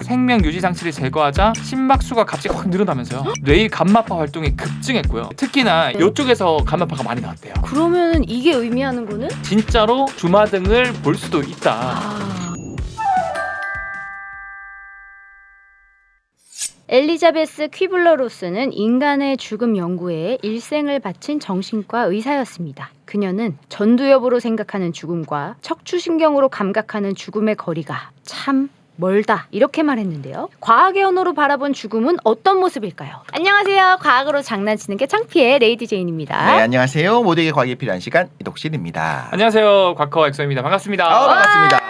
생명 유지 장치를 제거하자 심박수가 갑자기 확 늘어나면서요. 뇌의 감마파 활동이 급증했고요. 특히나 이쪽에서 감마파가 많이 나왔대요. 그러면은 이게 의미하는 거는 진짜로 주마등을 볼 수도 있다. 엘리자베스 퀴블러-로스는 인간의 죽음 연구에 일생을 바친 정신과 의사였습니다. 그녀는 전두엽으로 생각하는 죽음과 척추신경으로 감각하는 죽음의 거리가 참 멀다 이렇게 말했는데요. 과학의 언어로 바라본 죽음은 어떤 모습일까요? 안녕하세요. 과학으로 장난치는 게 창피해 레이디 제인입니다. 네, 안녕하세요. 모두에게 과학이 필요한 시간 이독실입니다. 안녕하세요. 곽커 엑소입니다. 반갑습니다. 반갑습니다.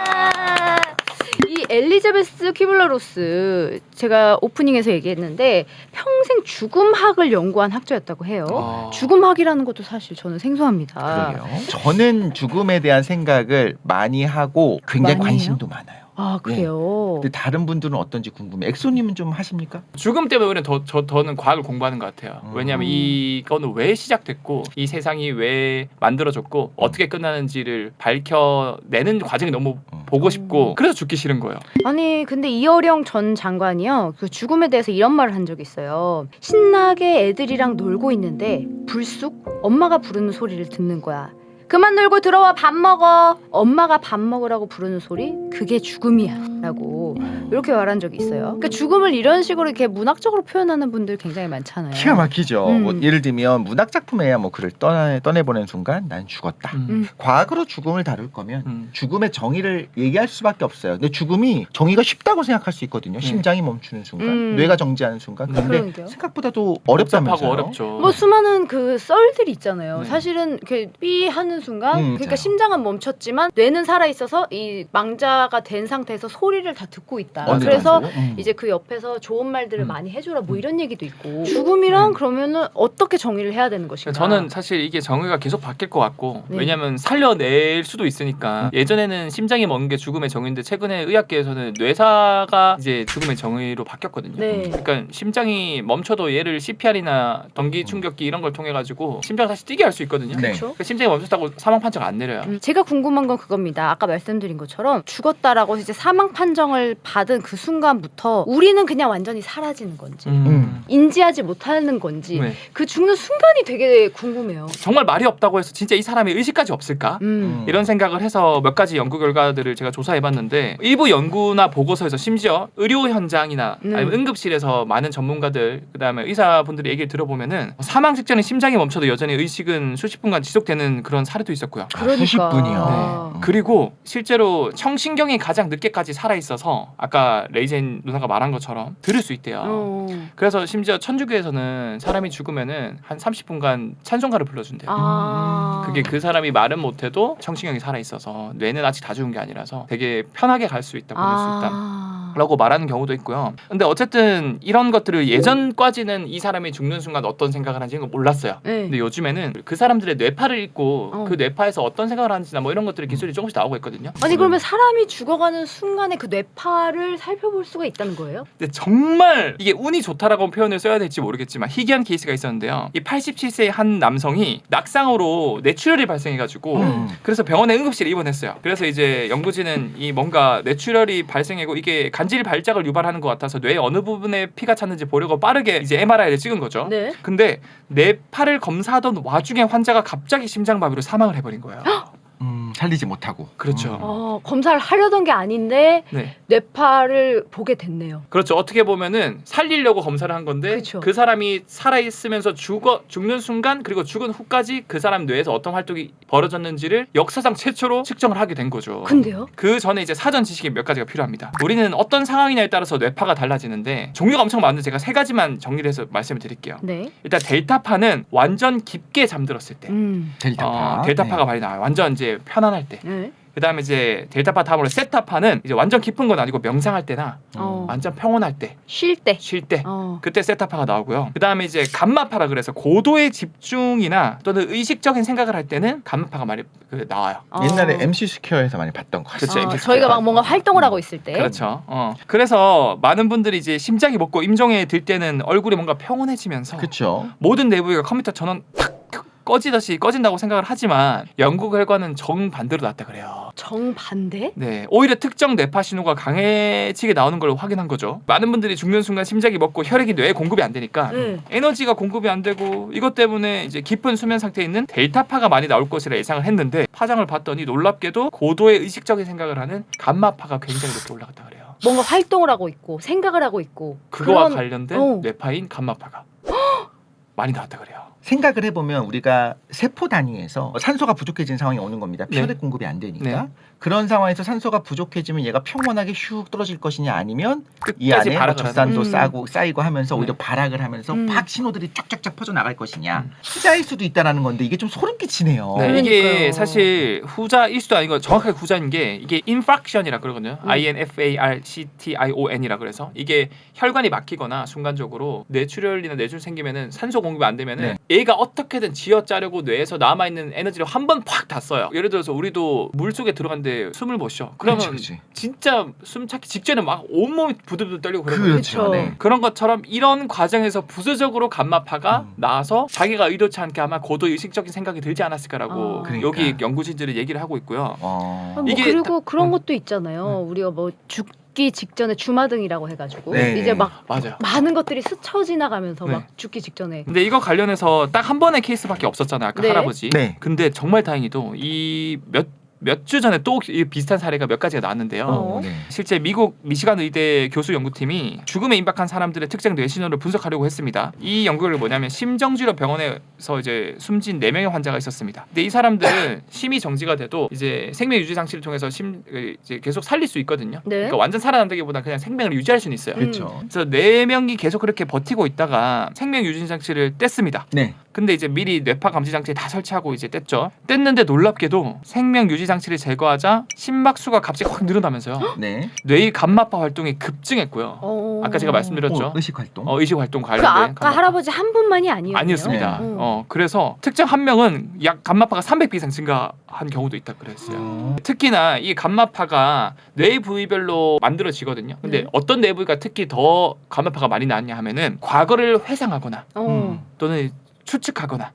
이 엘리자베스 퀴블러-로스 제가 오프닝에서 얘기했는데 평생 죽음학을 연구한 학자였다고 해요. 죽음학이라는 것도 사실 저는 생소합니다. 그러게요. 저는 죽음에 대한 생각을 많이 하고 굉장히 많이 관심도 많아요. 아 그래요? 근데 다른 분들은 어떤지 궁금해요. 엑소님은 좀 하십니까? 죽음 때문에 오히려 더는 과학을 공부하는 것 같아요. 왜냐하면 이거는 왜 시작됐고 이 세상이 왜 만들어졌고 어떻게 끝나는지를 밝혀내는 과정이 너무 보고 싶고 그래서 죽기 싫은 거예요. 아니 근데 이어령 전 장관이요 그 죽음에 대해서 이런 말을 한 적이 있어요. 신나게 애들이랑 놀고 있는데 불쑥 엄마가 부르는 소리를 듣는 거야. 그만 놀고 들어와 밥 먹어. 엄마가 밥 먹으라고 부르는 소리 그게 죽음이야 라고 이렇게 말한 적이 있어요. 그러니까 죽음을 이런 식으로 이렇게 문학적으로 표현하는 분들 굉장히 많잖아요. 기가 막히죠. 뭐 예를 들면 문학 작품에야 뭐 글을 떠내보낸 순간 난 죽었다. 과학으로 죽음을 다룰 거면 죽음의 정의를 얘기할 수밖에 없어요. 근데 죽음이 정의가 쉽다고 생각할 수 있거든요. 심장이 멈추는 순간, 뇌가 정지하는 순간. 근데 그러니까요. 생각보다도 어렵다면서요. 어렵죠. 뭐 수많은 그 썰들이 있잖아요. 네. 사실은 이렇게 삐 하는 순간 그러니까 맞아요. 심장은 멈췄지만 뇌는 살아 있어서 이 망자가 된 상태에서 소리를 다 듣고 있다. 그래서 이제 그 옆에서 좋은 말들을 많이 해줘라 뭐 이런 얘기도 있고 죽음이랑 그러면은 어떻게 정의를 해야 되는 것인가? 저는 사실 이게 정의가 계속 바뀔 것 같고 네. 왜냐하면 살려낼 수도 있으니까 예전에는 심장이 먹는 게 죽음의 정의인데 최근에 의학계에서는 뇌사가 이제 죽음의 정의로 바뀌었거든요. 네. 그러니까 심장이 멈춰도 얘를 CPR이나 전기 충격기 이런 걸 통해 가지고 심장 다시 뛰게 할 수 있거든요. 네. 그렇죠. 그러니까 심장이 멈췄다고 사망 판정 안 내려요. 제가 궁금한 건 그겁니다. 아까 말씀드린 것처럼 죽었다라고 이제 사망 판정을 받은 그 순간부터 우리는 그냥 완전히 사라지는 건지 인지하지 못하는 건지 네. 그 죽는 순간이 되게 궁금해요. 정말 말이 없다고 해서 진짜 이 사람이 의식까지 없을까? 이런 생각을 해서 몇 가지 연구 결과들을 제가 조사해봤는데 일부 연구나 보고서에서 심지어 의료 현장이나 아니면 응급실에서 많은 전문가들 그다음에 의사분들의 얘기를 들어보면은 사망 직전에 심장이 멈춰도 여전히 의식은 수십 분간 지속되는 그런 사례도 있었고요. 그러니까. 수십 분이요. 네. 그리고 실제로 청신경이 가장 늦게까지 살아있어서 아까 레이젠 누나가 말한 것처럼 들을 수 있대요. 그래서 심지어 천주교에서는 사람이 죽으면은 한 30분간 찬송가를 불러준대요. 그게 그 사람이 말은 못해도 청신경이 살아있어서 뇌는 아직 다 죽은 게 아니라서 되게 편하게 갈 수 있다, 보낼 수 있다 라고 말하는 경우도 있고요. 근데 어쨌든 이런 것들을 예전까지는 이 사람이 죽는 순간 어떤 생각을 하는지는 몰랐어요. 네. 근데 요즘에는 그 사람들의 뇌파를 읽고 그 뇌파에서 어떤 생각을 하는지나 뭐 이런 것들의 기술이 조금씩 나오고 있거든요. 아니 그러면 사람이 죽어가는 순간에 그 뇌파를 살펴볼 수가 있다는 거예요? 근데 정말 이게 운이 좋다라고 표현을 써야 될지 모르겠지만 희귀한 케이스가 있었는데요. 이 87세의 한 남성이 낙상으로 뇌출혈이 발생해가지고 그래서 병원에 응급실에 입원했어요. 그래서 이제 연구진은 이 뭔가 뇌출혈이 발생하고 이게 간질 발작을 유발하는 것 같아서 뇌 어느 부분에 피가 찼는지 보려고 빠르게 이제 MRI를 찍은 거죠. 네. 근데 뇌파를 검사하던 와중에 환자가 갑자기 심장마비로 사망을 해버린 거예요. 살리지 못하고. 그렇죠. 검사를 하려던 게 아닌데 네. 뇌파를 보게 됐네요. 그렇죠. 어떻게 보면은 살리려고 검사를 한 건데 그쵸. 그 사람이 살아있으면서 죽는 순간 그리고 죽은 후까지 그 사람 뇌에서 어떤 활동이 벌어졌는지를 역사상 최초로 측정을 하게 된 거죠. 근데요? 그 전에 이제 사전 지식이 몇 가지가 필요합니다. 우리는 어떤 상황이냐에 따라서 뇌파가 달라지는데 종류가 엄청 많은데 제가 세 가지만 정리를 해서 말씀을 드릴게요. 네. 일단 델타파는 완전 깊게 잠들었을 때 델타파. 델타파가 많이 나와요. 완전 이제 편안할 때. 네. 그다음에 이제 델타파 다음으로 세타파는 이제 완전 깊은 건 아니고 명상할 때나 완전 평온할 때, 쉴 때. 쉴 때 그때 세타파가 나오고요. 그다음에 이제 감마파라 그래서 고도의 집중이나 또는 의식적인 생각을 할 때는 감마파가 많이 나와요. 옛날에 MC 스퀘어에서 많이 봤던 것 같아요. 그렇죠. 저희가 막 뭔가 활동을 하고 있을 때. 그렇죠. 그래서 많은 분들이 이제 심장이 멎고 임종에 들 때는 얼굴이 뭔가 평온해지면서 그렇죠. 모든 내부가 컴퓨터 전원 탁 꺼진다고 생각을 하지만 연구 결과는 정반대로 나왔다 그래요. 정반대? 네, 오히려 특정 뇌파 신호가 강해지게 나오는 걸 확인한 거죠. 많은 분들이 죽는 순간 심장이 멎고 혈액이 뇌에 공급이 안 되니까 에너지가 공급이 안 되고 이것 때문에 이제 깊은 수면 상태에 있는 델타파가 많이 나올 것이라 예상을 했는데 파장을 봤더니 놀랍게도 고도의 의식적인 생각을 하는 감마파가 굉장히 높게 올라갔다 그래요. 뭔가 활동을 하고 있고 생각을 하고 있고 그거와 관련된 뇌파인 감마파가 많이 나왔다 그래요. 생각을 해보면 우리가 세포 단위에서 산소가 부족해진 상황이 오는 겁니다. 피혈액 공급이 안 되니까. 네. 그런 상황에서 산소가 부족해지면 얘가 평온하게 슉 떨어질 것이냐 아니면 이 끝까지 안에 뭐 발악을 젖산도 하는. 쌓이고 하면서 오히려 발악을 하면서 팍 신호들이 쫙쫙쫙 퍼져나갈 것이냐. 후자일 수도 있다라는 건데 이게 좀 소름 끼치네요. 네, 이게 그러니까요. 사실 후자일 수도 아니고 정확하게 후자인 게 이게 인팍션이라 그러거든요. INFARCTION이라 그래서 이게 혈관이 막히거나 순간적으로 뇌출혈이나 뇌출 생기면은 산소 공급이 안 되면은 얘가 어떻게든 쥐어짜려고 뇌에서 남아 있는 에너지를 한 번 팍 다 써요. 예를 들어서 우리도 물 속에 들어갔는데 숨을 못 쉬어. 그러면 그렇지. 진짜 숨 찾기 직전에 막 온몸이 부들부들 떨리고 그러거든요. 그렇죠. 네. 그런 것처럼 이런 과정에서 부수적으로 감마파가 나와서 자기가 의도치 않게 아마 고도의 의식적인 생각이 들지 않았을까라고 그러니까. 여기 연구진들이 얘기를 하고 있고요. 뭐 이게 그리고 그런 것도 있잖아요. 우리가 뭐 죽기 직전에 주마등이라고 해가지고 네. 이제 막 맞아요. 많은 것들이 스쳐 지나가면서 네. 막 죽기 직전에 근데 이거 관련해서 딱 한 번의 케이스밖에 없었잖아요. 아까 네. 할아버지. 네. 근데 정말 다행히도 이 몇 주 전에 또 비슷한 사례가 몇 가지가 나왔는데요. 네. 실제 미국 미시간 의대 교수 연구팀이 죽음에 임박한 사람들의 특정 뇌 신호를 분석하려고 했습니다. 이 연구결과 뭐냐면 심정지로 병원에서 이제 숨진 4명의 환자가 있었습니다. 근데 이 사람들은 심이 정지가 돼도 이제 생명 유지 장치를 통해서 이제 계속 살릴 수 있거든요. 네. 그러니까 완전 살아난다기보다 그냥 생명을 유지할 수는 있어요. 그렇죠. 그래서 4명이 계속 그렇게 버티고 있다가 생명 유지 장치를 뗐습니다. 네. 근데 이제 미리 뇌파 감지 장치 다 설치하고 이제 뗐죠. 뗐는데 놀랍게도 생명 유지 장치를 제거하자 심박수가 갑자기 확 늘어나면서요. 네. 뇌의 감마파 활동이 급증했고요. 아까 제가 말씀드렸죠. 의식 활동. 의식 활동 그 관련된 아까 감마파. 할아버지 한 분만이 아니었네요. 아니었습니다. 네. 그래서 특정 한 명은 약 감마파가 300배 이상 증가한 경우도 있다 그랬어요. 특히나 이 감마파가 뇌 부위별로 만들어지거든요. 근데 어떤 뇌 부위가 특히 더 감마파가 많이 나왔냐 하면은 과거를 회상하거나 또는 추측하거나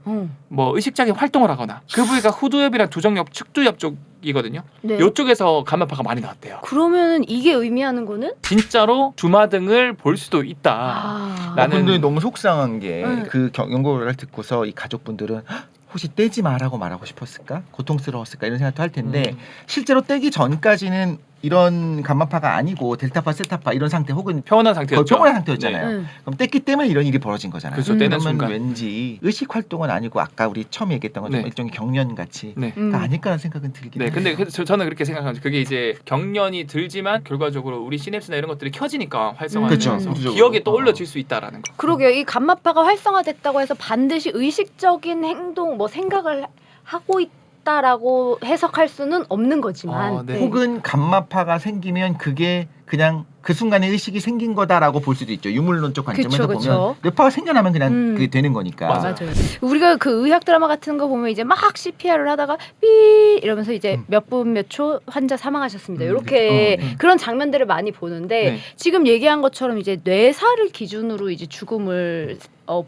뭐 의식적인 활동을 하거나 그 부위가 후두엽이랑 두정엽, 측두엽 쪽이거든요. 네. 이쪽에서 감마파가 많이 나왔대요. 그러면 이게 의미하는 거는 진짜로 주마등을 볼 수도 있다. 나는- 근데 너무 속상한 게 네. 그 연구를 듣고서 이 가족분들은 "헉, 혹시 떼지 말라고 말하고 싶었을까? 고통스러웠을까? 이런 생각도 할 텐데 실제로 떼기 전까지는 이런 감마파가 아니고 델타파, 세타파 이런 상태 혹은 평온한 거의 상태였죠. 평온한 상태였잖아요. 네. 그럼 뗐기 때문에 이런 일이 벌어진 거잖아요. 그렇죠. 떼는 그러면 순간. 왠지 의식 활동은 아니고 아까 우리 처음 얘기했던 것처럼 네. 일종의 경련 같이 네. 아닐까라는 생각은 들긴 네, 해요. 근데 저는 그렇게 생각합니다. 그게 이제 경련이 들지만 결과적으로 우리 시냅스나 이런 것들이 켜지니까 활성화되면서 그렇죠. 기억이 떠올려질 수 있다라는 거. 그러게요. 이 감마파가 활성화됐다고 해서 반드시 의식적인 행동, 뭐 생각을 하고 있다라고 해석할 수는 없는 거지만, 네. 혹은 감마파가 생기면 그게 그냥 그 순간에 의식이 생긴 거다라고 볼 수도 있죠. 유물론적 관점에서 그쵸. 보면 뇌파가 생겨나면 그냥 그게 되는 거니까. 맞아요. 맞아요. 우리가 그 의학 드라마 같은 거 보면 이제 막 CPR을 하다가 삐 이러면서 이제 몇 분 몇 초 환자 사망하셨습니다. 이렇게 그런 장면들을 많이 보는데 네. 지금 얘기한 것처럼 이제 뇌사를 기준으로 이제 죽음을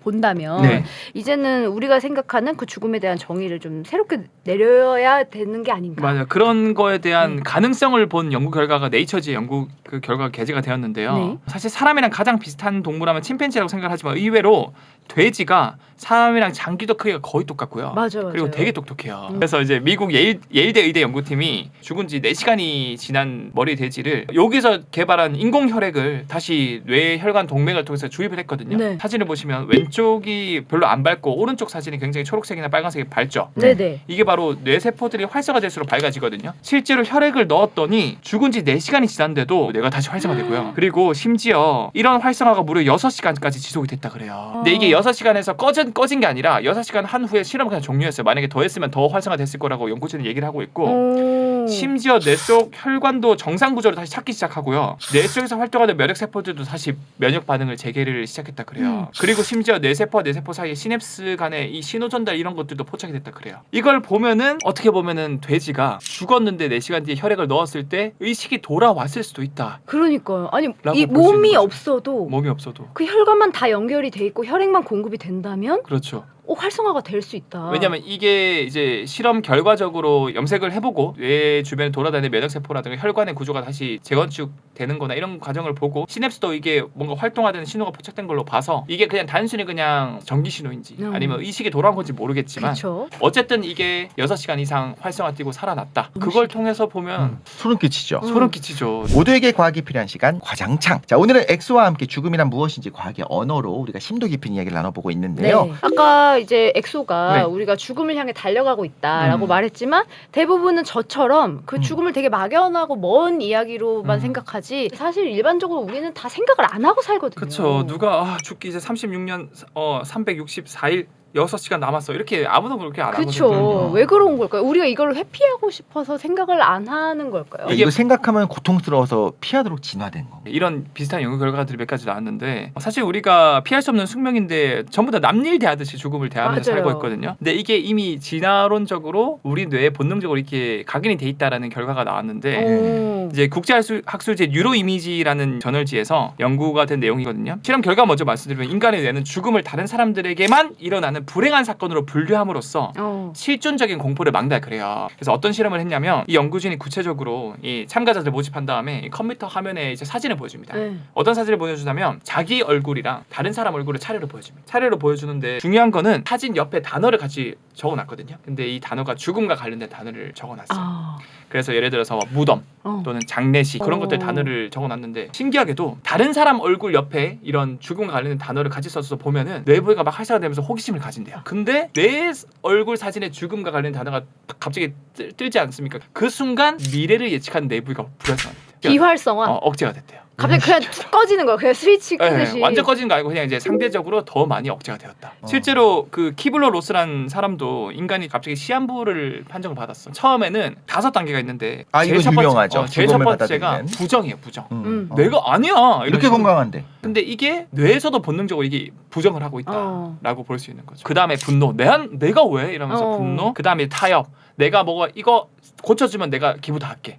본다면 네. 이제는 우리가 생각하는 그 죽음에 대한 정의를 좀 새롭게 내려야 되는 게 아닌가. 맞아요. 그런 거에 대한 가능성을 본 연구 결과가 네이처지의 연구 그 결과가 게재가 되었는데요. 네. 사실 사람이랑 가장 비슷한 동물하면 침팬지라고 생각하지만 의외로 돼지가 사람이랑 장기도 크기가 거의 똑같고요. 맞아요. 그리고 맞아요. 되게 똑똑해요. 그래서 이제 미국 예일대 의대 연구팀이 죽은 지 4시간이 지난 머리 돼지를 여기서 개발한 인공 혈액을 다시 뇌 혈관 동맥을 통해서 주입을 했거든요. 네. 사진을 보시면 왼쪽이 별로 안 밝고 오른쪽 사진이 굉장히 초록색이나 빨간색이 밝죠. 네네. 이게 바로 뇌세포들이 활성화될수록 밝아지거든요. 실제로 혈액을 넣었더니 죽은 지 4시간이 지났는데도 뇌가 다시 활성화되고요. 그리고 심지어 이런 활성화가 무려 6시간까지 지속이 됐다 그래요. 근데 이게 6시간에서 꺼진 게 아니라 6시간 한 후에 실험을 그냥 종료했어요. 만약에 더 했으면 더 활성화됐을 거라고 연구진은 얘기를 하고 있고 심지어 뇌 속 혈관도 정상 구조를 다시 찾기 시작하고요. 뇌 속에서 활동하는 면역 세포들도 다시 면역 반응을 재개를 시작했다 그래요. 그리고 심지어 뇌세포와 뇌세포 사이에 시냅스 간의 이 신호 전달 이런 것들도 포착이 됐다 그래요. 이걸 보면은 어떻게 보면은 돼지가 죽었는데 4시간 뒤에 혈액을 넣었을 때 의식이 돌아왔을 수도 있다. 그러니까요. 아니 라고 이 볼수 있는 몸이 거죠. 없어도 몸이 없어도. 그 혈관만 다 연결이 돼 있고 혈액만 공급이 된다면 그렇죠. 활성화가 될 수 있다. 왜냐면 이게 이제 실험 결과적으로 염색을 해보고 뇌 주변에 돌아다니는 면역세포라든가 혈관의 구조가 다시 재건축되는 거나 이런 과정을 보고 시냅스도 이게 뭔가 활동화되는 신호가 포착된 걸로 봐서 이게 그냥 단순히 그냥 전기 신호인지 아니면 의식이 돌아온 건지 모르겠지만 그쵸? 어쨌든 이게 6시간 이상 활성화 뛰고 살아났다. 그걸 통해서 보면 소름 끼치죠. 소름 끼치죠. 모두에게 과학이 필요한 시간 과장창. 자, 오늘은 엑소와 함께 죽음이란 무엇인지 과학의 언어로 우리가 심도 깊은 이야기를 나눠보고 있는데요. 네. 아까 이제 엑소가 네. 우리가 죽음을 향해 달려가고 있다라고 말했지만 대부분은 저처럼 그 죽음을 되게 막연하고 먼 이야기로만 생각하지 사실 일반적으로 우리는 다 생각을 안 하고 살거든요. 그렇죠. 누가 죽기 이제 36년 364일 6시간 남았어. 이렇게 아무도 그렇게 안 그렇죠. 하거든요. 왜 그런 걸까요? 우리가 이걸 회피하고 싶어서 생각을 안 하는 걸까요? 이거 생각하면 고통스러워서 피하도록 진화된 거. 이런 비슷한 연구 결과들이 몇 가지 나왔는데 사실 우리가 피할 수 없는 숙명인데 전부 다 남일 대하듯이 죽음을 대하면서 맞아요. 살고 있거든요. 근데 이게 이미 진화론적으로 우리 뇌에 본능적으로 이렇게 각인이 돼 있다라는 결과가 나왔는데 오. 이제 국제학술지 뉴로이미지라는 저널지에서 연구가 된 내용이거든요. 실험 결과 먼저 말씀드리면 인간의 뇌는 죽음을 다른 사람들에게만 일어나는 불행한 사건으로 분류함으로써 실존적인 공포를 막는다 그래요. 그래서 어떤 실험을 했냐면 이 연구진이 구체적으로 이 참가자들 모집한 다음에 이 컴퓨터 화면에 이제 사진을 보여줍니다. 네. 어떤 사진을 보여주냐면 자기 얼굴이랑 다른 사람 얼굴을 차례로 보여줍니다. 차례로 보여주는데 중요한 거는 사진 옆에 단어를 같이 적어놨거든요. 근데 이 단어가 죽음과 관련된 단어를 적어놨어요. 아. 그래서 예를 들어서 무덤 또는 장례식 그런 것들 단어를 적어놨는데 신기하게도 다른 사람 얼굴 옆에 이런 죽음과 관련된 단어를 같이 써서 보면은 뇌부가 막 활성화되면서 호기심을 가진대요. 근데 내 얼굴 사진에 죽음과 관련된 단어가 갑자기 뜨지 않습니까? 그 순간 미래를 예측하는 뇌부가 불활성화됐대요. 비활성화? 억제가 됐대요. 갑자기 그냥 툭 꺼지는 거야. 그냥 스위치 끄듯이. 네, 완전 꺼지는 거 아니고 그냥 이제 상대적으로 더 많이 억제가 되었다. 실제로 그 키블러 로스라는 사람도 인간이 갑자기 시한부를 판정을 받았어. 처음에는 5단계가 있는데 이거 유명하죠. 제일 첫 죽음을 번째가 받아들이는. 부정이에요. 부정. 내가 내가 아니야. 이렇게 식으로. 건강한데. 근데 이게 뇌에서도 본능적으로 이게 부정을 하고 있다라고 볼 수 있는 거죠. 그 다음에 분노. 내가 왜? 이러면서 분노. 그 다음에 타협. 내가 뭐가 이거 고쳐주면 내가 기부 다 할게.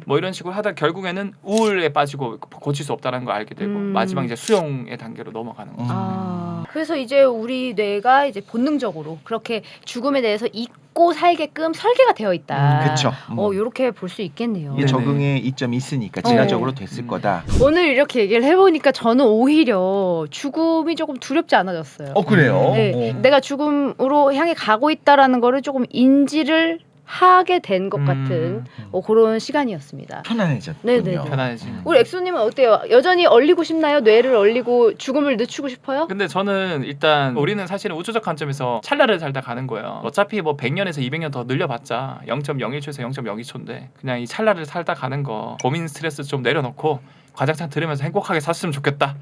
뭐 이런 식으로 하다 결국에는 우울에 빠지고 고칠 수 없다는 걸 알게 되고 마지막 이제 수용의 단계로 넘어가는 거죠. 그래서 이제 우리 뇌가 이제 본능적으로 그렇게 죽음에 대해서 잊고 살게끔 설계가 되어 있다. 그렇죠. 이렇게 볼 수 있겠네요. 이게 적응의 이점이 있으니까 진화적으로 됐을 거다. 오늘 이렇게 얘기를 해보니까 저는 오히려 죽음이 조금 두렵지 않아졌어요. 그래요? 네, 내가 죽음으로 향해 가고 있다라는 거를 조금 인지를 하게 된 것 같은 그런 시간이었습니다. 편안해졌군요. 네네. 편안해지. 우리 엑소님은 어때요? 여전히 얼리고 싶나요? 뇌를 얼리고 죽음을 늦추고 싶어요? 근데 저는 일단 우리는 사실은 우주적 관점에서 찰나를 살다 가는 거예요. 어차피 뭐 100년에서 200년 더 늘려봤자 0.01초에서 0.02초인데 그냥 이 찰나를 살다 가는 거 고민 스트레스 좀 내려놓고 과장창 들으면서 행복하게 샀으면 좋겠다.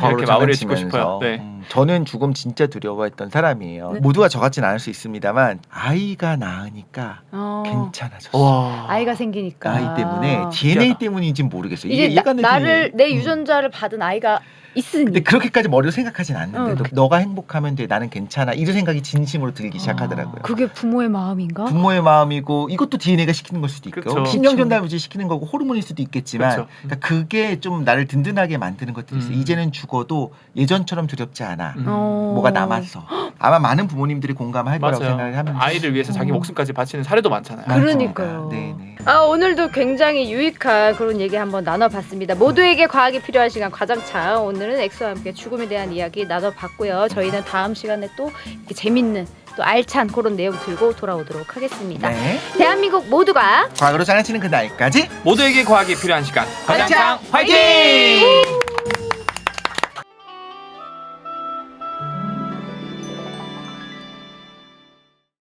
이렇게 마무리를 짓고 싶어요. 네. 저는 죽음 진짜 두려워했던 사람이에요. 네. 모두가 저 같진 않을 수 있습니다만 아이가 낳으니까 괜찮아졌어. 와. 아이가 생기니까. 아이 때문에 DNA 때문인지는 모르겠어요. 이제 얘가 내 나를 DNA. 내 유전자를 받은 아이가 있으니. 근데 그렇게까지 머리로 생각하진 않는데 너가 행복하면 돼, 나는 괜찮아, 이런 생각이 진심으로 들기 시작하더라고요. 그게 부모의 마음인가? 부모의 마음이고 이것도 DNA가 시키는 걸 수도 있고 그쵸. 신경 전달물질 시키는 거고 호르몬일 수도 있겠지만 그쵸. 그러니까 그게 좀 나를 든든하게 만드는 것들이 있어요. 이제는 죽어도 예전처럼 두렵지 않아. 뭐가 남았어. 아마 많은 부모님들이 공감할 거라고 맞아요. 생각을 하면서 아이를 위해서 자기 목숨까지 바치는 사례도 많잖아요. 그러니까요. 네네. 오늘도 굉장히 유익한 그런 얘기 한번 나눠봤습니다. 모두에게 과학이 필요한 시간 과장창. 오늘은 엑소와 함께 죽음에 대한 이야기 나눠봤고요. 저희는 다음 시간에 또 이렇게 재밌는 또 알찬 그런 내용 들고 돌아오도록 하겠습니다. 네. 대한민국 모두가 과거로 장난치는 그날까지 모두에게 과학이 필요한 시간. 과장창 화이팅!